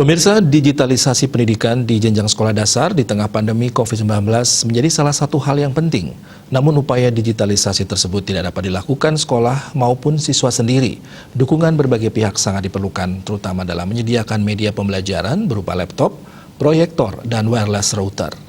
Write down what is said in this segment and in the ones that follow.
Pemirsa, digitalisasi pendidikan di jenjang sekolah dasar di tengah pandemi COVID-19 menjadi salah satu hal yang penting. Namun upaya digitalisasi tersebut tidak dapat dilakukan sekolah maupun siswa sendiri. Dukungan berbagai pihak sangat diperlukan, terutama dalam menyediakan media pembelajaran berupa laptop, proyektor, dan wireless router.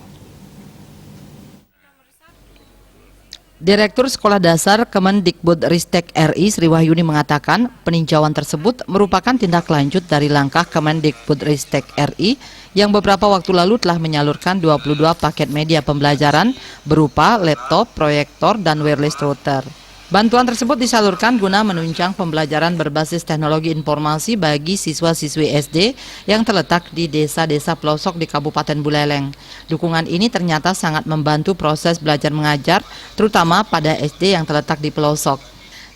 Direktur Sekolah Dasar Kemendikbudristek RI Sri Wahyuni mengatakan peninjauan tersebut merupakan tindak lanjut dari langkah Kemendikbudristek RI yang beberapa waktu lalu telah menyalurkan 22 paket media pembelajaran berupa laptop, proyektor, dan wireless router. Bantuan tersebut disalurkan guna menunjang pembelajaran berbasis teknologi informasi bagi siswa-siswi SD yang terletak di desa-desa pelosok di Kabupaten Buleleng. Dukungan ini ternyata sangat membantu proses belajar mengajar, terutama pada SD yang terletak di pelosok.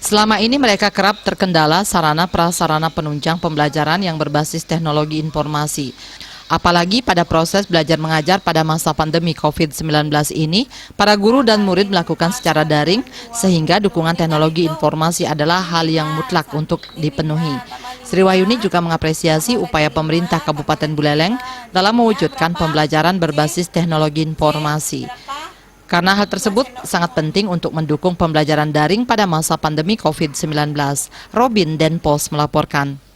Selama ini mereka kerap terkendala sarana prasarana penunjang pembelajaran yang berbasis teknologi informasi. Apalagi pada proses belajar mengajar pada masa pandemi COVID-19 ini, para guru dan murid melakukan secara daring, sehingga dukungan teknologi informasi adalah hal yang mutlak untuk dipenuhi. Sri Wahyuni juga mengapresiasi upaya pemerintah Kabupaten Buleleng dalam mewujudkan pembelajaran berbasis teknologi informasi. Karena hal tersebut sangat penting untuk mendukung pembelajaran daring pada masa pandemi COVID-19. Robin Denpos melaporkan.